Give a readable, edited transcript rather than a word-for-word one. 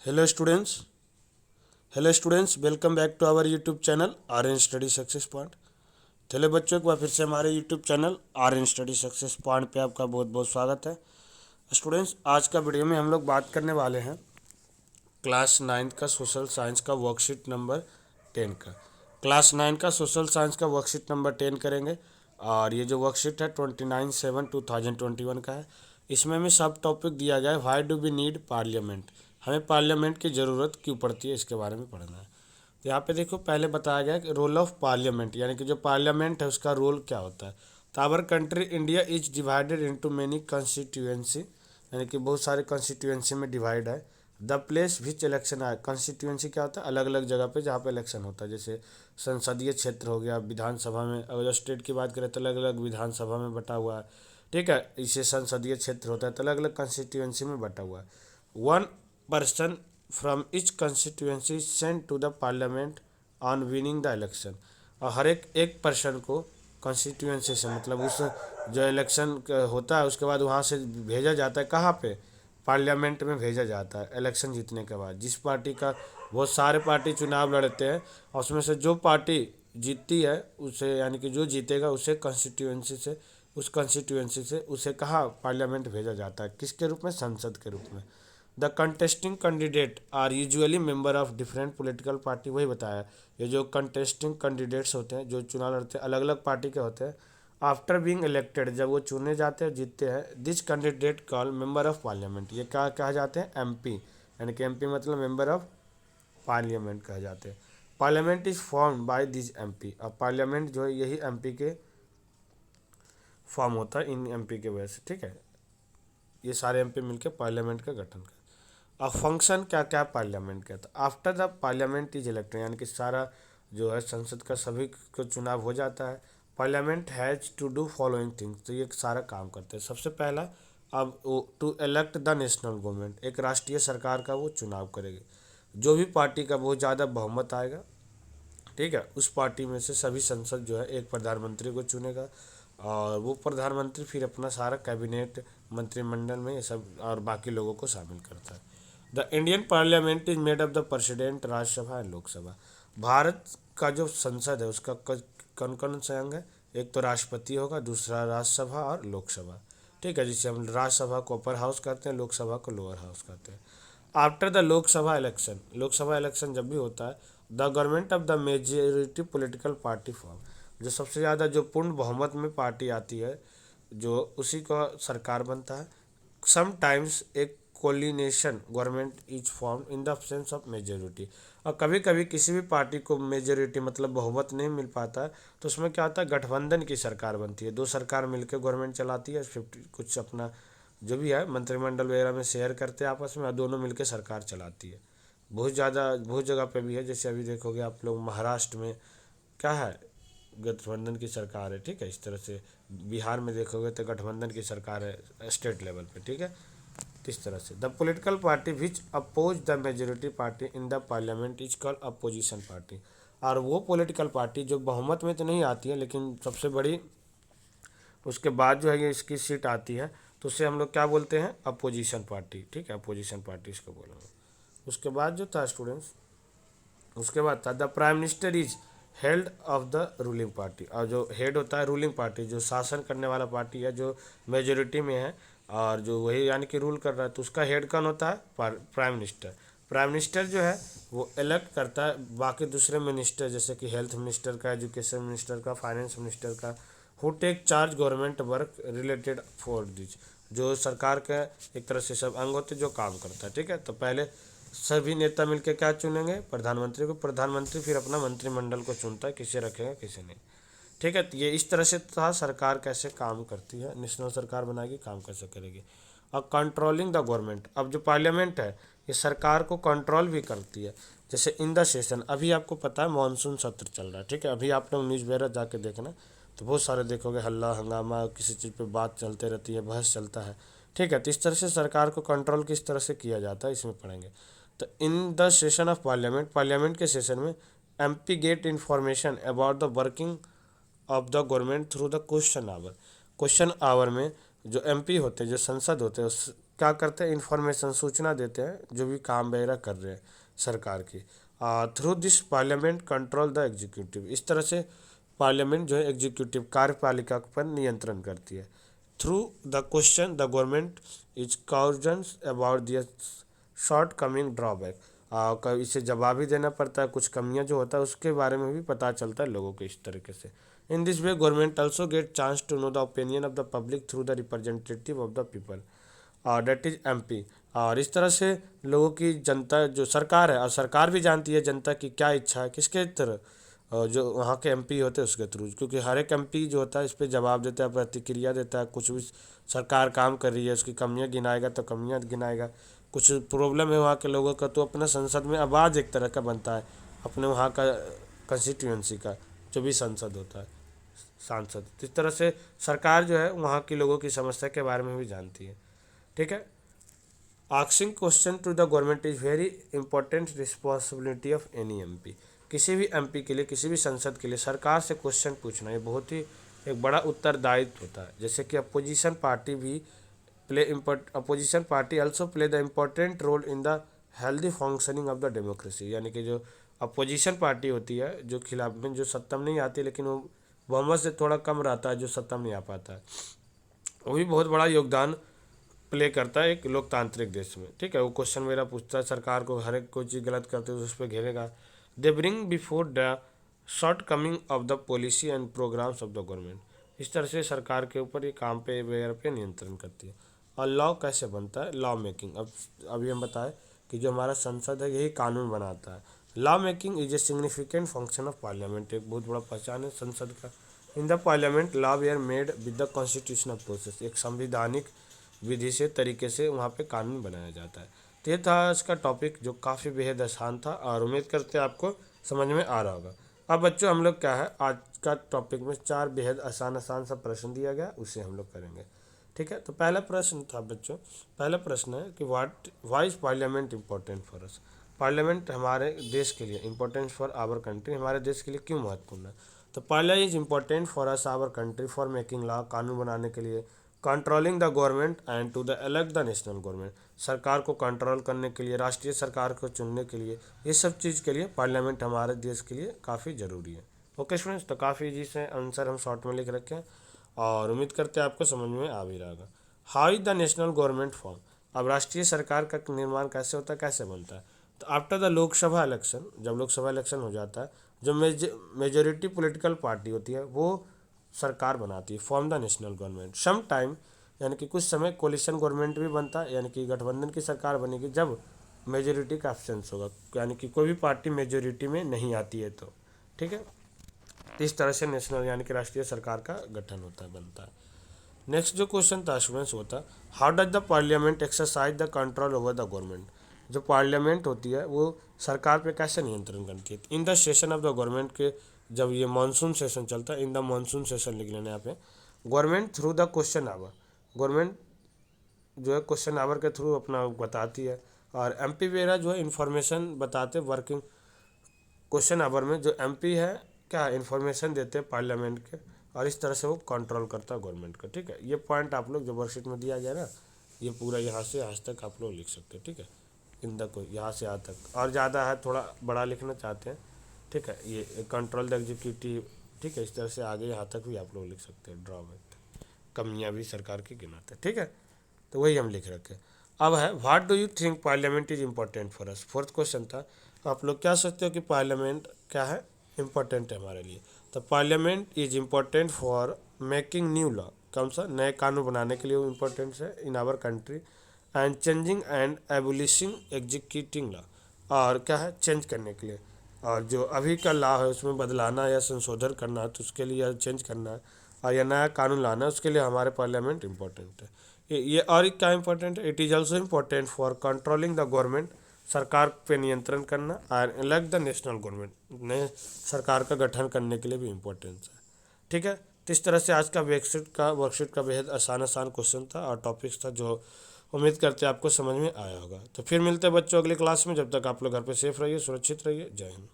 Hello students welcome back to our YouTube channel R N study success point. चले बच्चों, एक बार फिर से हमारे YouTube channel R N study success point पे आपका बहुत बहुत स्वागत है। स्टूडेंट्स, आज का वीडियो में हम लोग बात करने वाले हैं क्लास 9 का सोशल साइंस का वर्कशीट नंबर 10 का। क्लास 9 का सोशल साइंस का वर्कशीट नंबर 10 करेंगे और ये जो वर्कशीट है 29/7/2021 का है। इसमें हमें सब टॉपिक दिया गया है why do we need parliament, हमें पार्लियामेंट की ज़रूरत क्यों पड़ती है, इसके बारे में पढ़ना है। तो यहाँ पे देखो, पहले बताया गया कि रोल ऑफ पार्लियामेंट, यानी कि जो पार्लियामेंट है उसका रोल क्या होता है। तो our country India is divided into many constituency, यानी कि बहुत सारे कॉन्स्टिट्यूएंसी में डिवाइड है। द प्लेस विच इलेक्शन है, कॉन्स्टिट्यूएंसी क्या होता है, अलग अलग जगह पे जहाँ पे इलेक्शन होता है। जैसे संसदीय क्षेत्र हो गया, विधानसभा में अगर स्टेट की बात करें तो अलग अलग विधानसभा में बटा हुआ है। ठीक है, इसे संसदीय क्षेत्र होता है तो अलग अलग कॉन्स्टिट्यूएंसी में बटा हुआ है। One person from each constituency sent to the parliament on winning the election, और हर एक एक पर्सन को कॉन्स्टिट्यूएंसी से मतलब उस जो इलेक्शन होता है उसके बाद वहाँ से भेजा जाता है, कहाँ पे, पार्लियामेंट में भेजा जाता है इलेक्शन जीतने के बाद। जिस पार्टी का, बहुत सारे पार्टी चुनाव लड़ते हैं और उसमें से जो पार्टी जीतती है उसे, यानी कि जो जीतेगा उसे कॉन्स्टिट्यूएंसी से, उस कॉन्स्टिट्यूएंसी से उसे कहाँ पार्लियामेंट भेजा जाता है, किसके रूप में, संसद के रूप में। The contesting candidate are usually member of different political party, वही बताया। ये जो कंटेस्टिंग कैंडिडेट्स होते हैं, जो चुनाव लड़ते हैं, अलग अलग पार्टी के होते हैं। आफ्टर बीइंग इलेक्टेड, जब वो चुने जाते हैं, जीतते हैं, this candidate call member of parliament, ये क्या कहा जाते हैं, एमपी, यानी कि एमपी मतलब मेंबर ऑफ पार्लियामेंट कहा जाते हैं। Parliament is form by this MP, अब पार्लियामेंट जो है यही एमपी के फॉर्म होता है, इन एमपी के वजह से। ठीक है, ये सारे एमपी मिलकर पार्लियामेंट का गठन कर। अब फंक्शन क्या क्या पार्लियामेंट का, तो after the parliament is elected, यानी कि सारा जो है संसद का सभी को चुनाव हो जाता है। Parliament has to do following things, तो ये सारा काम करते हैं। सबसे पहला, अब to elect the national government, एक राष्ट्रीय सरकार का वो चुनाव करेगी। जो भी पार्टी का बहुत ज़्यादा बहुमत आएगा, ठीक है, उस पार्टी में से सभी संसद जो है एक प्रधानमंत्री को चुनेगा और वो प्रधानमंत्री फिर अपना सारा कैबिनेट, मंत्रिमंडल में ये सब और बाकी लोगों को शामिल करता है। The Indian parliament is made of the president, Rajya Sabha and Lok Sabha. Bharat का जो संसद है उसका कौन कौन सा अंग है, एक तो राष्ट्रपति होगा, दूसरा राज्यसभा और लोकसभा। ठीक है, जिसे हम राज्यसभा को अपर हाउस कहते हैं, लोकसभा को लोअर हाउस कहते हैं। After the Lok Sabha election, Lok Sabha election जब भी होता है, the government of the majority political party form, जो सबसे ज़्यादा जो पूर्ण बहुमत में पार्टी आती है, जो उसी का सरकार बनता है। समटाइम्स एक coalition government is form in the absence of majority, और कभी कभी किसी भी पार्टी को मेजोरिटी मतलब बहुमत नहीं मिल पाता है तो उसमें क्या होता है, गठबंधन की सरकार बनती है, दो सरकार मिलकर गवर्नमेंट चलाती है, 50 कुछ अपना जो भी है मंत्रिमंडल वगैरह में शेयर करते हैं आपस में और दोनों मिलकर सरकार चलाती है। बहुत ज़्यादा बहुत जगह पे भी है, जैसे अभी देखोगे आप लोग महाराष्ट्र में क्या है, गठबंधन की सरकार है। ठीक है, इस तरह से बिहार में देखोगे तो गठबंधन की सरकार है स्टेट लेवल पे। ठीक है, इस तरह से the political party which oppose the majority party in the parliament is called opposition party, और वो पॉलिटिकल पार्टी जो बहुमत में तो नहीं आती है लेकिन सबसे बड़ी उसके बाद जो है ये इसकी सीट आती है, तो उससे हम लोग क्या बोलते हैं, अपोजिशन पार्टी। ठीक है, अपोजिशन पार्टी इसको बोलेंगे। उसके बाद जो था स्टूडेंट्स, उसके बाद था the prime minister is held of the ruling party, और जो हेड होता है रूलिंग पार्टी, जो शासन करने वाला पार्टी है, जो मेजोरिटी में है और जो वही यानी कि रूल कर रहा है, तो उसका हेड कौन होता है, प्राइम मिनिस्टर। प्राइम मिनिस्टर जो है वो इलेक्ट करता है बाकी दूसरे मिनिस्टर, जैसे कि हेल्थ मिनिस्टर का, एजुकेशन मिनिस्टर का, फाइनेंस मिनिस्टर का, who take charge government work related for this, जो सरकार का एक तरह से सब अंग होते जो काम करता है। ठीक है, तो पहले सभी नेता मिलकर क्या चुनेंगे, प्रधानमंत्री को, प्रधानमंत्री फिर अपना मंत्रिमंडल को चुनता है, किसे रखेगा किसे नहीं। ठीक है, तो ये इस तरह से था सरकार कैसे काम करती है, नेशनल सरकार बनाएगी, काम कैसे करेगी। और कंट्रोलिंग द गवर्नमेंट, अब जो पार्लियामेंट है ये सरकार को कंट्रोल भी करती है। जैसे इन द सेशन, अभी आपको पता है मानसून सत्र चल रहा है। ठीक है, अभी आप लोग न्यूज़ वगैरह जाके देखना तो बहुत सारे देखोगे हल्ला हंगामा, किसी चीज़ पे बात चलते रहती है, बहस चलता है। ठीक है, तो इस तरह से सरकार को कंट्रोल किस तरह से किया जाता है इसमें पढ़ेंगे। तो in the session of parliament, parliament के सेशन में MP get information about the working of the government through the question hour. Question hour में जो एमपी होते हैं, जो संसद होते हैं, क्या करते हैं, इन्फॉर्मेशन सूचना देते हैं जो भी काम वगैरह कर रहे हैं सरकार की। Through this parliament control the executive, इस तरह से पार्लियामेंट जो है एग्जीक्यूटिव कार्यपालिका पर नियंत्रण करती है। Through the question the government is concerns about the short coming drawback, इसे जवाब भी देना पड़ता है, कुछ कमियां जो होता है उसके बारे में भी पता चलता है लोगों को इस तरीके से। In this way government also get chance to know the opinion of the public through the representative of the people, that is MP. और इस तरह से लोगों की, जनता जो सरकार है, और सरकार भी जानती है जनता की क्या इच्छा है, किसके तरह जो वहाँ के एमपी होते हैं उसके थ्रू, क्योंकि हर एक एमपी जो होता है इस पर जवाब देता है, प्रतिक्रिया देता है। कुछ भी सरकार काम कर रही है उसकी कमियां गिनाएगा तो कमियां गिनाएगा, कुछ प्रॉब्लम है वहाँ के लोगों का तो अपना संसद में आवाज़ एक तरह का बनता है, अपने वहाँ का कंस्टिट्यूएंसी का जो भी संसद होता है, सांसद। इस तरह से सरकार जो है वहाँ के लोगों की समस्या के बारे में भी जानती है। ठीक है। Asking question to the government is very important responsibility of any MP, किसी भी एमपी के लिए, किसी भी संसद के लिए सरकार से क्वेश्चन पूछना ये बहुत ही एक बड़ा उत्तरदायित्व होता है। जैसे कि अपोजिशन पार्टी भी opposition party also play the important role in the healthy functioning of the democracy, यानी कि जो अपोजिशन पार्टी होती है, जो खिलाफ में, जो सत्ता में नहीं आती लेकिन वो बहुमत से थोड़ा कम रहता है, जो सत्ता में नहीं आ पाता है, वो भी बहुत बड़ा योगदान प्ले करता है एक लोकतांत्रिक देश में। ठीक है। वो क्वेश्चन मेरा पूछता है सरकार को, हर एक कोई चीज़ गलत करते हो तो उस पर घेरेगा। They bring before the shortcoming of the policy and programmes of the government, इस तरह से सरकार के ऊपर ये काम पे वगैरह पे नियंत्रण करती है। और लॉ कैसे बनता है, लॉ मेकिंग, अब अभी हम बताएं कि जो हमारा संसद है यही कानून बनाता है। Law making is a significant function of parliament, एक बहुत बड़ा पहचान है संसद का। In the parliament law we are made with the constitutional process, एक संविधानिक विधि से, तरीके से वहाँ पे कानून बनाया जाता है। तो ये था इसका टॉपिक जो काफ़ी बेहद आसान था और उम्मीद करते हैं आपको समझ में आ रहा होगा। अब बच्चों हम लोग क्या है, आज का टॉपिक में 4 बेहद आसान आसान सा प्रश्न दिया गया, उसे हम लोग करेंगे। ठीक है। तो पहला प्रश्न था बच्चों, पहला प्रश्न है कि why is parliament important for us, parliament हमारे देश के लिए, इम्पोर्टेंट फॉर आवर कंट्री, हमारे देश के लिए क्यों महत्वपूर्ण है। तो parliament is important for us our country for making law, कानून बनाने के लिए, controlling the government and to the elect the national government, सरकार को कंट्रोल करने के लिए, राष्ट्रीय सरकार को चुनने के लिए, ये सब चीज़ के लिए पार्लियामेंट हमारे देश के लिए काफ़ी ज़रूरी है। ओके स्टूडेंट्स, तो काफ़ी इजी से आंसर हम शॉर्ट में लिख रखे हैं और उम्मीद करते हैं आपको समझ में आ भी रहा होगा। How is the national government form, अब राष्ट्रीय सरकार का निर्माण कैसे होता है, कैसे बनता है। तो आफ्टर द लोकसभा इलेक्शन, जब लोकसभा इलेक्शन हो जाता है, जो मेजोरिटी पॉलिटिकल पार्टी होती है वो सरकार बनाती है, form the national government. Some time, यानी कि कुछ समय कोलिशन गवर्नमेंट भी बनता है, यानी कि गठबंधन की सरकार बनेगी जब मेजोरिटी का एब्सेंस होगा, यानी कि कोई भी पार्टी मेजोरिटी में नहीं आती है तो। ठीक है। इस तरह से नेशनल यानी कि राष्ट्रीय सरकार का गठन होता है, बनता है। नेक्स्ट जो क्वेश्चन था स्टूडेंट्स होता, how does the parliament exercise the control over the government, जो पार्लियामेंट होती है वो सरकार पे कैसे नियंत्रण करती है। इन the session of the government के, जब ये मानसून सेशन चलता है, इन द मानसून सेशन लिख लेना यहाँ पे, government through the question hour, government जो है क्वेश्चन आवर के थ्रू अपना बताती है, और एमपी वगैरह जो है इन्फॉर्मेशन बताते वर्किंग क्वेश्चन आवर में, जो एमपी है क्या इन्फॉर्मेशन देते हैं पार्लियामेंट के, और इस तरह से वो कंट्रोल करता है गवर्नमेंट का। ठीक है। ये पॉइंट आप लोग जो वर्कशीट में दिया गया ना, ये पूरा यहाँ से आज तक आप लोग लिख सकते हैं। ठीक है। इन द को यहाँ से यहाँ तक, और ज़्यादा है थोड़ा बड़ा लिखना चाहते हैं, ठीक है, ये कंट्रोल द एग्जीक्यूटिव। ठीक है। इस तरह से आगे यहाँ तक भी आप लोग लिख सकते हैं, ड्रॉबैक, कमियाँ भी सरकार की गिनाते हैं। ठीक है। तो वही हम लिख रखे। अब है what do you think parliament is important for us, fourth question था, आप लोग क्या सोचते हो कि पार्लियामेंट क्या है, इम्पोर्टेंट है हमारे लिए। तो parliament is important for making new law, कौन सा, नए कानून बनाने के लिए वो इम्पोर्टेंट है in our country, and changing and abolishing executing law, और क्या है, चेंज करने के लिए, और जो अभी का लॉ है उसमें बदलाना या संशोधन करना है तो उसके लिए, या चेंज करना है और या नया कानून लाना है, उसके लिए हमारे पार्लियामेंट इंपॉर्टेंट है। ये और क्या इंपॉर्टेंट है, it is also important for controlling the government, सरकार पे नियंत्रण करना, और इलेक्ट द नेशनल गवर्नमेंट, नए सरकार का गठन करने के लिए भी इम्पोर्टेंस है। ठीक है। तो इस तरह से आज का वर्कशीट का बेहद आसान आसान क्वेश्चन था और टॉपिक्स था, जो उम्मीद करते हैं आपको समझ में आया होगा। तो फिर मिलते हैं बच्चों अगली क्लास में, जब तक आप लोग घर पे सेफ रहिए, सुरक्षित रहिए। जय हिंद।